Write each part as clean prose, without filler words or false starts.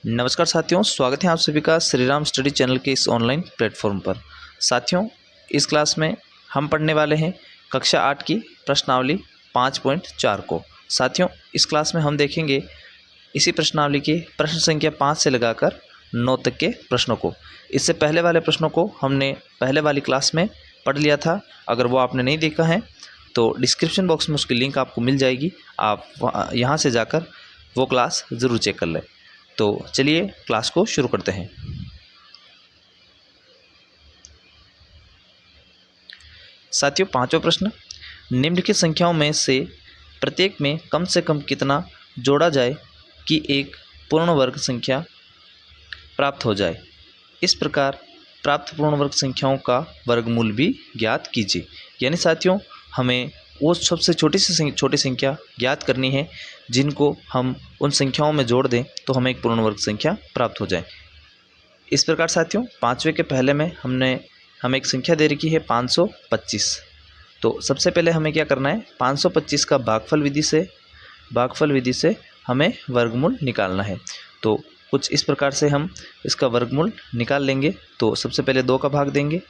नमस्कार साथियों, स्वागत है आप सभी का श्री राम स्टडी चैनल के इस ऑनलाइन प्लेटफॉर्म पर। साथियों, इस क्लास में हम पढ़ने वाले हैं कक्षा 8 की प्रश्नावली 5.4 को। साथियों, इस क्लास में हम देखेंगे इसी प्रश्नावली के प्रश्न संख्या 5 से लगाकर 9 तक के प्रश्नों को। इससे पहले वाले प्रश्नों को हमने पहले वाली क्लास में पढ़ लिया था। अगर वो आपने नहीं देखा है तो डिस्क्रिप्शन बॉक्स में उसकी लिंक आपको मिल जाएगी। आप यहाँ से जाकर वो क्लास ज़रूर चेक कर लें। तो चलिए क्लास को शुरू करते हैं। साथियों, पांचवा प्रश्न, निम्नलिखित संख्याओं में से प्रत्येक में कम से कम कितना जोड़ा जाए कि एक पूर्ण वर्ग संख्या प्राप्त हो जाए। इस प्रकार प्राप्त पूर्ण वर्ग संख्याओं का वर्गमूल भी ज्ञात कीजिए। यानी साथियों, हमें वो सबसे छोटी से छोटी संख्या ज्ञात करनी है जिनको हम उन संख्याओं में जोड़ दें तो हमें एक पूर्ण वर्ग संख्या प्राप्त हो जाए। इस प्रकार साथियों, पाँचवें के पहले में हमें एक संख्या दे रखी है 525। तो सबसे पहले हमें क्या करना है, 525 का भागफल विधि से हमें वर्गमूल निकालना है। तो कुछ इस प्रकार से हम इसका वर्गमूल निकाल लेंगे। तो सबसे पहले 2 का भाग देंगे,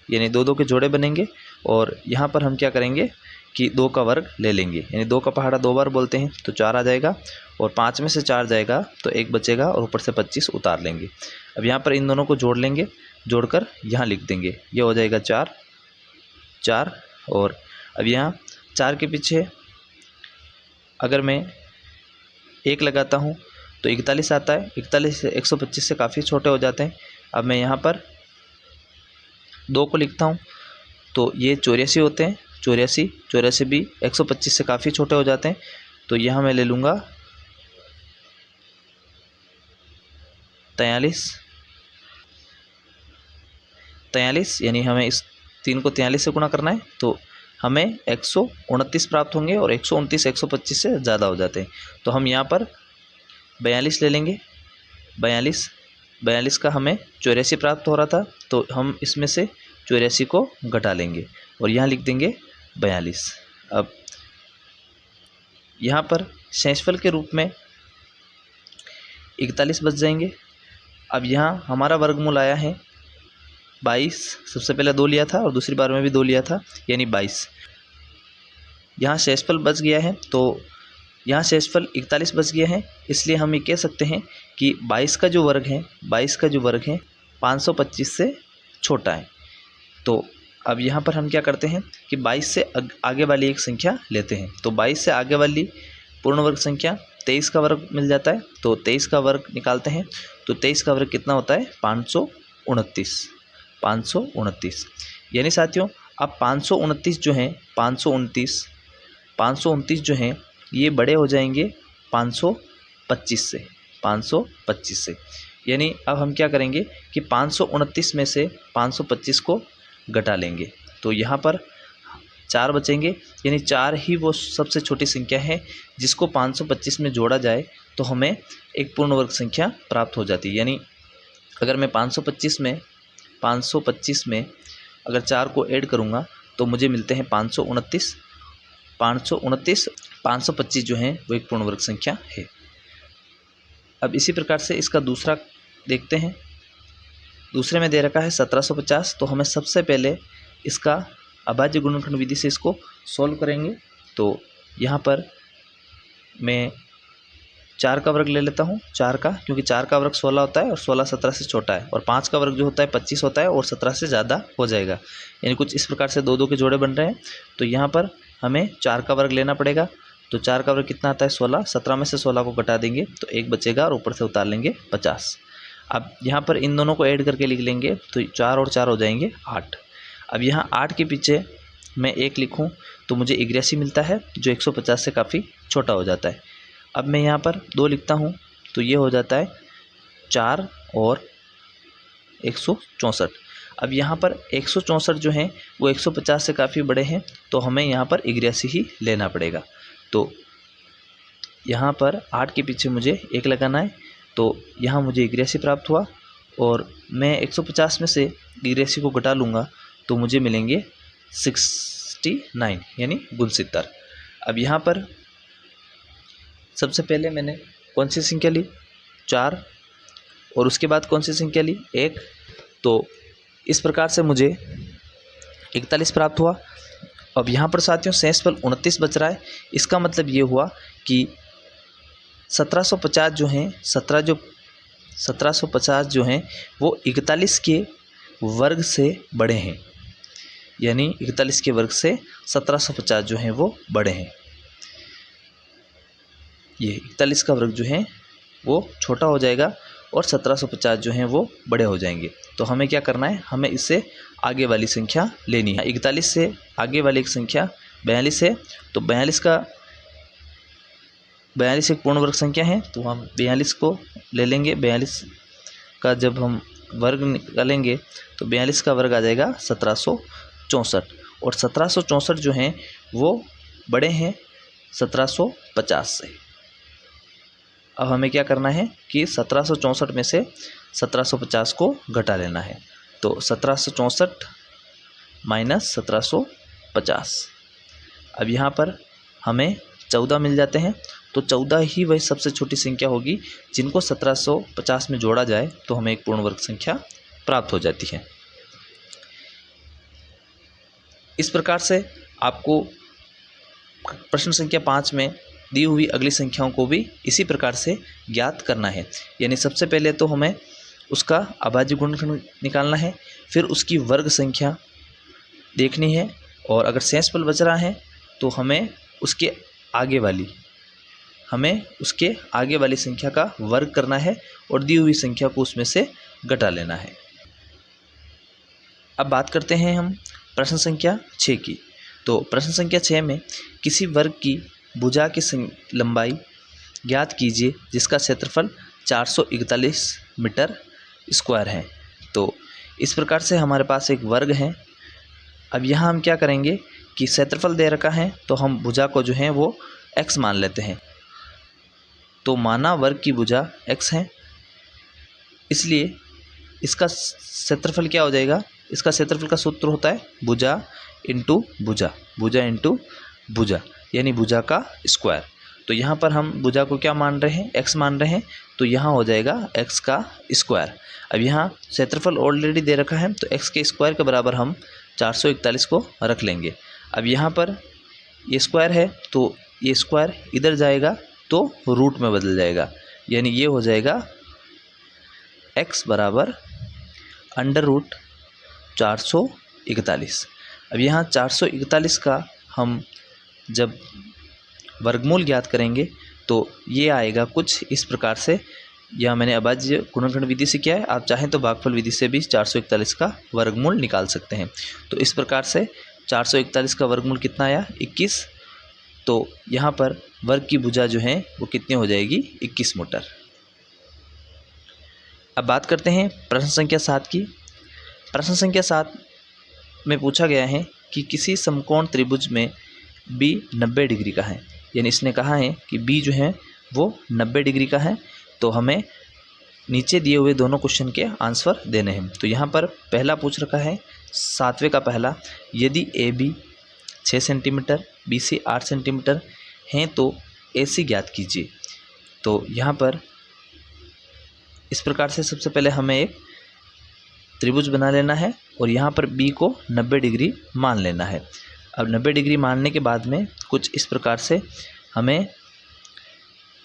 यानी 2 के जोड़े बनेंगे। और यहाँ पर हम क्या करेंगे कि 2 का वर्ग ले लेंगे, यानी 2 का पहाड़ा 2 बार बोलते हैं तो 4 आ जाएगा। और 5 में से 4 जाएगा तो 1 बचेगा और ऊपर से 25 उतार लेंगे। अब यहाँ पर इन दोनों को जोड़ लेंगे, जोड़कर यहाँ लिख देंगे, ये हो जाएगा 4। और अब यहाँ 4 के पीछे अगर मैं 1 लगाता हूँ तो 41 आता है। 41 से 125 से काफ़ी छोटे हो जाते हैं। अब मैं यहाँ पर 2 को लिखता हूँ तो ये 84 होते हैं। 84 भी 125 से काफ़ी छोटे हो जाते हैं। तो यहाँ मैं ले लूँगा 43, यानी हमें इस 3 को 43 से गुणा करना है तो हमें 129 प्राप्त होंगे। और 129 125 से ज़्यादा हो जाते हैं तो हम यहाँ पर 42 ले लेंगे। 42 का हमें 84 प्राप्त हो रहा था तो हम इसमें से 84 को घटा लेंगे और यहाँ लिख देंगे 42। अब यहाँ पर शेषफल के रूप में 41 बच जाएंगे। अब यहाँ हमारा वर्गमूल आया है 22। सबसे पहले 2 लिया था और दूसरी बार में भी 2 लिया था, यानी 22। यहाँ शेषफल बच गया है तो यहाँ शेषफल 41 बच गया है। इसलिए हम ये कह सकते हैं कि 22 का जो वर्ग है 525 से छोटा है। तो अब यहाँ पर हम क्या करते हैं कि 22 से आगे वाली एक संख्या लेते हैं। तो 22 से आगे वाली पूर्ण वर्ग संख्या 23 का वर्ग मिल जाता है। तो 23 का वर्ग निकालते हैं तो 23 का वर्ग कितना होता है, 529। यानी साथियों, अब 529 जो हैं 529 जो हैं ये बड़े हो जाएंगे 525 से। यानी अब हम क्या करेंगे कि 529 में से 525 को घटा लेंगे तो यहाँ पर 4 बचेंगे। यानी 4 ही वो सबसे छोटी संख्या है जिसको 525 में जोड़ा जाए तो हमें एक पूर्ण वर्ग संख्या प्राप्त हो जाती है। यानी अगर मैं 525 में अगर 4 को ऐड करूँगा तो मुझे मिलते हैं 529। 525 जो हैं वो एक पूर्ण वर्ग संख्या है। अब इसी प्रकार से इसका दूसरा देखते हैं। दूसरे में दे रखा है 1750। तो हमें सबसे पहले इसका अभाज्य गुणनखंड विधि से इसको सॉल्व करेंगे। तो यहाँ पर मैं 4 का वर्ग ले लेता हूँ, 4 का, क्योंकि 4 का वर्ग 16 होता है और 16 17 से छोटा है। और 5 का वर्ग जो होता है 25 होता है और 17 से ज़्यादा हो जाएगा। यानी कुछ इस प्रकार से 2 के जोड़े बन रहे हैं। तो यहाँ पर हमें 4 का वर्ग लेना पड़ेगा। तो 4 का वर्ग कितना आता है, 16। 17 में से 16 को घटा देंगे तो 1 बचेगा और ऊपर से उतार लेंगे 50। अब यहाँ पर इन दोनों को ऐड करके लिख लेंगे तो 4 और 4 हो जाएंगे 8। अब यहाँ 8 के पीछे मैं 1 लिखूँ तो मुझे 81 मिलता है जो 150 से काफ़ी छोटा हो जाता है। अब मैं यहाँ पर 2 लिखता हूँ तो ये हो जाता है 4 और 164। अब यहाँ पर 164 जो हैं वो 150 से काफ़ी बड़े हैं तो हमें यहाँ पर 81 ही लेना पड़ेगा। तो यहाँ पर 8 के पीछे मुझे 1 लगाना है तो यहाँ मुझे 81 प्राप्त हुआ। और मैं 150 में से 81 को घटा लूँगा तो मुझे मिलेंगे 69, यानी 69। अब यहाँ पर सबसे पहले मैंने कौन सी संख्या ली, 4 और उसके बाद कौन सी संख्या ली 1। तो इस प्रकार से मुझे 41 प्राप्त हुआ। अब यहाँ पर साथियों शेषफल 29 बच रहा है। इसका मतलब ये हुआ कि 1750 जो हैं 1750 जो हैं वो 41 के वर्ग से बड़े हैं, यानी 41 के वर्ग से 1750 जो हैं वो बड़े हैं। ये 41 का वर्ग जो है वो छोटा हो जाएगा और 1750 जो हैं वो बड़े हो जाएंगे। तो हमें क्या करना है, हमें इससे आगे वाली संख्या लेनी है। 41 से आगे वाली एक संख्या 42 है, तो 42 एक पूर्ण वर्ग संख्या है, तो हम 42 को ले लेंगे। 42 का जब हम वर्ग निकालेंगे तो 42 का वर्ग आ जाएगा 1764 और 1764 जो हैं वो बड़े हैं 1750 से। अब हमें क्या करना है कि 1764 में से 1750 को घटा लेना है। तो 1764 माइनस 1750, अब यहाँ पर हमें 14 मिल जाते हैं। तो 14 ही वही सबसे छोटी संख्या होगी जिनको 1750 में जोड़ा जाए तो हमें एक पूर्ण वर्ग संख्या प्राप्त हो जाती है। इस प्रकार से आपको प्रश्न संख्या 5 में दी हुई अगली संख्याओं को भी इसी प्रकार से ज्ञात करना है। यानी सबसे पहले तो हमें उसका अभाज्य गुणनखंड निकालना है, फिर उसकी वर्ग संख्या देखनी है और अगर शेषफल बच रहा है तो हमें उसके आगे वाली संख्या का वर्ग करना है और दी हुई संख्या को उसमें से घटा लेना है। अब बात करते हैं हम प्रश्न संख्या 6 की। तो प्रश्न संख्या 6 में किसी वर्ग की भुजा की लंबाई ज्ञात कीजिए जिसका क्षेत्रफल 441 मीटर स्क्वायर है। तो इस प्रकार से हमारे पास एक वर्ग है। अब यहाँ हम क्या करेंगे कि क्षेत्रफल दे रखा है तो हम भुजा को जो है वो x मान लेते हैं। तो माना वर्ग की भुजा x है, इसलिए इसका क्षेत्रफल क्या हो जाएगा, इसका क्षेत्रफल का सूत्र होता है भुजा इंटू भुजा, यानी भुजा का स्क्वायर। तो यहाँ पर हम भुजा को क्या मान रहे हैं, x मान रहे हैं, तो यहाँ हो जाएगा x का स्क्वायर। अब यहाँ क्षेत्रफल ऑलरेडी दे रखा है तो x के स्क्वायर के बराबर हम 441 को रख लेंगे। अब यहाँ पर ये स्क्वायर है तो ये स्क्वायर इधर जाएगा तो रूट में बदल जाएगा, यानी ये हो जाएगा x बराबर √ 441। अब यहाँ 441 का हम जब वर्गमूल ज्ञात करेंगे तो ये आएगा कुछ इस प्रकार से। यह मैंने अभाज्य गुणनखंड विधि से किया है, आप चाहें तो भागफल विधि से भी 441 का वर्गमूल निकाल सकते हैं। तो इस प्रकार से 441 का वर्गमूल कितना आया 21। तो यहाँ पर वर्ग की भुजा जो है वो कितनी हो जाएगी 21 मीटर। अब बात करते हैं प्रश्न संख्या 7 की। प्रश्न संख्या 7 में पूछा गया है कि किसी समकोण त्रिभुज में b 90 डिग्री का है, यानी इसने कहा है कि b जो है वो 90 डिग्री का है। तो हमें नीचे दिए हुए दोनों क्वेश्चन के आंसर देने हैं। तो यहाँ पर पहला पूछ रखा है 7वें का पहला, यदि AB 6 सेंटीमीटर BC 8 सेंटीमीटर हैं तो AC ज्ञात कीजिए। तो यहाँ पर इस प्रकार से सबसे पहले हमें एक त्रिभुज बना लेना है और यहाँ पर B को 90 डिग्री मान लेना है। अब 90 डिग्री मानने के बाद में कुछ इस प्रकार से हमें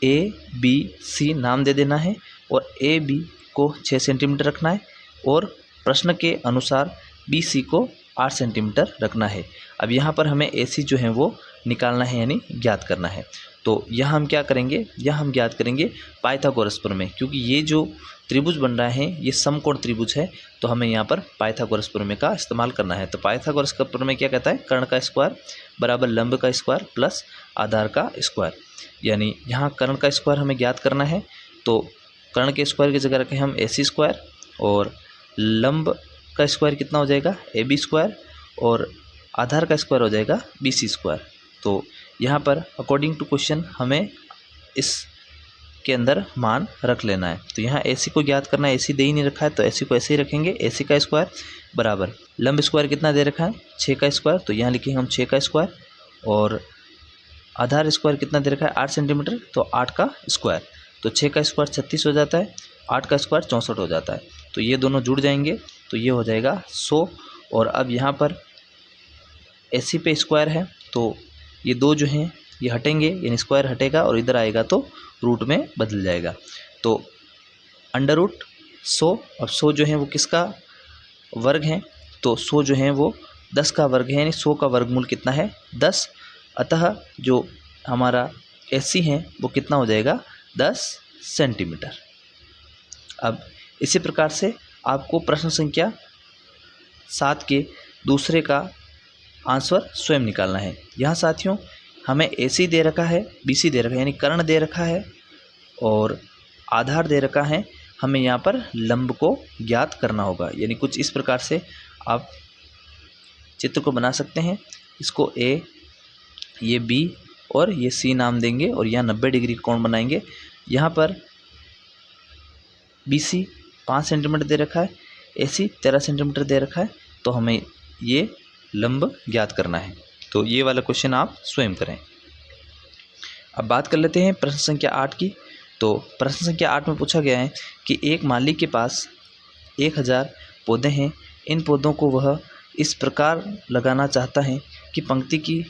ABC नाम दे देना है और AB को 6 सेंटीमीटर रखना है और प्रश्न के अनुसार BC को 8 सेंटीमीटर रखना है। अब यहाँ पर हमें AC जो है वो निकालना है, यानी ज्ञात करना है। तो यहाँ हम क्या करेंगे, यहाँ हम ज्ञात करेंगे पाइथागोरस प्रमेय, क्योंकि ये जो त्रिभुज बन रहा है ये समकोण त्रिभुज है, तो हमें यहाँ पर पाइथागोरस प्रमेय का इस्तेमाल करना है। तो पाइथागोरस का प्रमेय क्या कहता है, कर्ण का स्क्वायर बराबर लंब का स्क्वायर प्लस आधार का स्क्वायर, यानी यहाँ कर्ण का स्क्वायर हमें ज्ञात करना है। तो कर्ण के स्क्वायर की जगह रखें हम AC स्क्वायर और लंब का स्क्वायर कितना हो जाएगा AB स्क्वायर और आधार का स्क्वायर हो जाएगा BC स्क्वायर। तो यहाँ पर अकॉर्डिंग टू क्वेश्चन हमें इस के अंदर मान रख लेना है। तो यहाँ AC को ज्ञात करना है, AC दे ही नहीं रखा है तो AC को ऐसे ही रखेंगे। AC का स्क्वायर बराबर लंब स्क्वायर कितना दे रखा है 6 का स्क्वायर, तो यहाँ लिखेंगे हम 6 का स्क्वायर और आधार स्क्वायर कितना दे रखा है 8 सेंटीमीटर, तो 8 का स्क्वायर। तो 6 का स्क्वायर 36 हो जाता है, 8 का स्क्वायर 64 हो जाता है। तो ये दोनों जुड़ जाएंगे तो ये हो जाएगा 100। और अब यहाँ पर 80 पे स्क्वायर है तो ये दो जो हैं ये हटेंगे, यानी स्क्वायर हटेगा और इधर आएगा तो रूट में बदल जाएगा। तो अंडर रूट 100, अब 100 जो है वो किसका वर्ग है, तो 100 जो है वो 10 का वर्ग है, यानी 100 का वर्गमूल कितना है 10। अतः जो हमारा 80 है वो कितना हो जाएगा 10 सेंटीमीटर। अब इसी प्रकार से आपको प्रश्न संख्या 7 के दूसरे का आंसर स्वयं निकालना है। यहाँ साथियों हमें AC दे रखा है, BC दे रखा है, यानी कर्ण दे रखा है और आधार दे रखा है। हमें यहाँ पर लंब को ज्ञात करना होगा, यानी कुछ इस प्रकार से आप चित्र को बना सकते हैं। इसको A, ये B और ये C नाम देंगे और यहाँ 90 डिग्री कोण बनाएंगे। यहाँ पर BC 5 सेंटीमीटर दे रखा है, AC 13 सेंटीमीटर दे रखा है, तो हमें ये लंब ज्ञात करना है। तो ये वाला क्वेश्चन आप स्वयं करें। अब बात कर लेते हैं प्रश्न संख्या 8 की। तो प्रश्न संख्या 8 में पूछा गया है कि एक माली के पास 1000 पौधे हैं। इन पौधों को वह इस प्रकार लगाना चाहता है कि पंक्ति की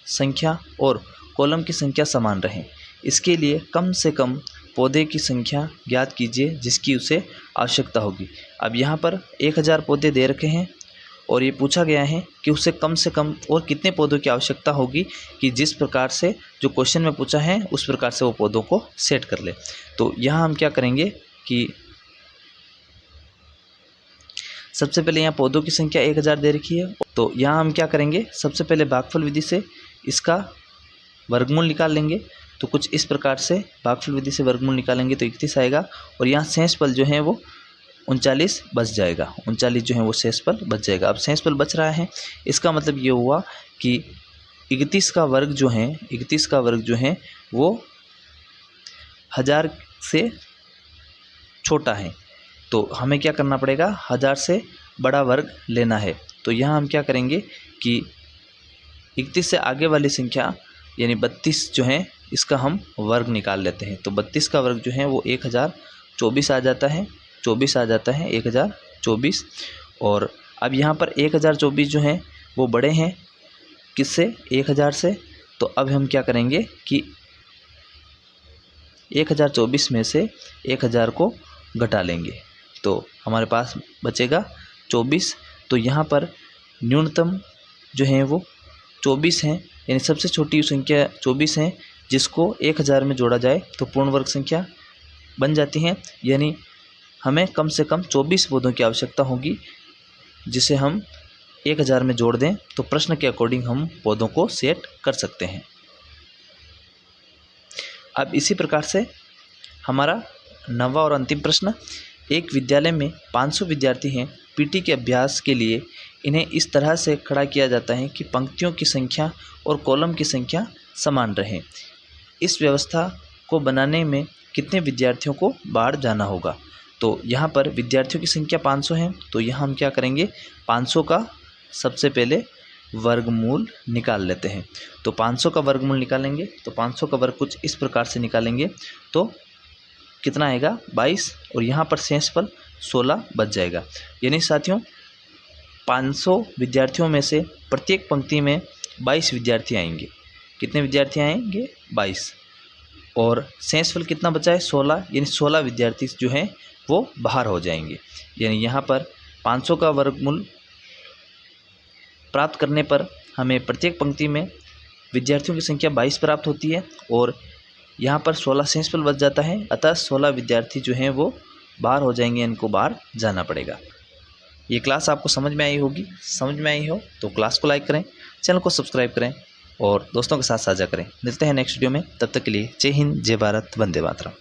संख्या और कॉलम की संख्या समान रहे। इसके लिए कम से कम पौधे की संख्या ज्ञात कीजिए जिसकी उसे आवश्यकता होगी। अब यहाँ पर 1000 पौधे दे रखे हैं और ये पूछा गया है कि उसे कम से कम और कितने पौधों की आवश्यकता होगी कि जिस प्रकार से जो क्वेश्चन में पूछा है उस प्रकार से वो पौधों को सेट कर ले। तो यहाँ हम क्या करेंगे कि सबसे पहले यहाँ पौधों की संख्या 1000 दे रखी है, तो यहाँ हम क्या करेंगे, सबसे पहले भागफल विधि से इसका वर्गमूल निकाल लेंगे। तो कुछ इस प्रकार से भागफल विधि से वर्गमूल निकालेंगे तो 31 आएगा और यहाँ शेषफल जो है वो 39 बच जाएगा। 39 जो है वो शेषफल बच जाएगा। अब शेषफल बच रहा है, इसका मतलब ये हुआ कि 31 का वर्ग जो है, 31 का वर्ग जो है वो 1000 से छोटा है। तो हमें क्या करना पड़ेगा, 1000 से बड़ा वर्ग लेना है। तो यहाँ हम क्या करेंगे कि 31 से आगे वाली संख्या यानी 32 जो है इसका हम वर्ग निकाल लेते हैं। तो 32 का वर्ग जो है वो 1024 आ जाता है, 24 आ जाता है 1024। और अब यहाँ पर 1024 जो है वो बड़े हैं किससे, 1000 से। तो अब हम क्या करेंगे कि 1024 में से 1000 को घटा लेंगे तो हमारे पास बचेगा 24। तो यहाँ पर न्यूनतम जो है वो 24 हैं, यानी सबसे छोटी संख्या 24 है जिसको 1000 में जोड़ा जाए तो पूर्ण वर्ग संख्या बन जाती है। यानी हमें कम से कम 24 पौधों की आवश्यकता होगी जिसे हम 1000 में जोड़ दें तो प्रश्न के अकॉर्डिंग हम पौधों को सेट कर सकते हैं। अब इसी प्रकार से हमारा 9वां और अंतिम प्रश्न, एक विद्यालय में 500 विद्यार्थी हैं। पीटी के अभ्यास के लिए इन्हें इस तरह से खड़ा किया जाता है कि पंक्तियों की संख्या और कॉलम की संख्या समान रहे। इस व्यवस्था को बनाने में कितने विद्यार्थियों को बाहर जाना होगा। तो यहाँ पर विद्यार्थियों की संख्या 500 है, तो यहाँ हम क्या करेंगे, 500 का सबसे पहले वर्गमूल निकाल लेते हैं। तो 500 का वर्गमूल निकालेंगे तो 500 का वर्ग कुछ इस प्रकार से निकालेंगे तो कितना आएगा 22 और यहाँ पर शेषफल 16 बच जाएगा। यानी साथियों 500 विद्यार्थियों में से प्रत्येक पंक्ति में 22 विद्यार्थी आएंगे। कितने विद्यार्थी आएंगे 22 और शेषफल कितना बचा है 16, यानी 16 विद्यार्थी जो हैं वो बाहर हो जाएंगे। यानी यहाँ पर 500 का वर्गमूल प्राप्त करने पर हमें प्रत्येक पंक्ति में विद्यार्थियों की संख्या 22 प्राप्त होती है और यहाँ पर 16 शेषफल बच जाता है। अतः 16 विद्यार्थी जो हैं वो बाहर हो जाएंगे, इनको बाहर जाना पड़ेगा। ये क्लास आपको समझ में आई होगी। समझ में आई हो तो क्लास को लाइक करें, चैनल को सब्सक्राइब करें और दोस्तों के साथ साझा करें। मिलते हैं नेक्स्ट वीडियो में, तब तक के लिए जय हिंद, जय भारत, वंदे मातरम।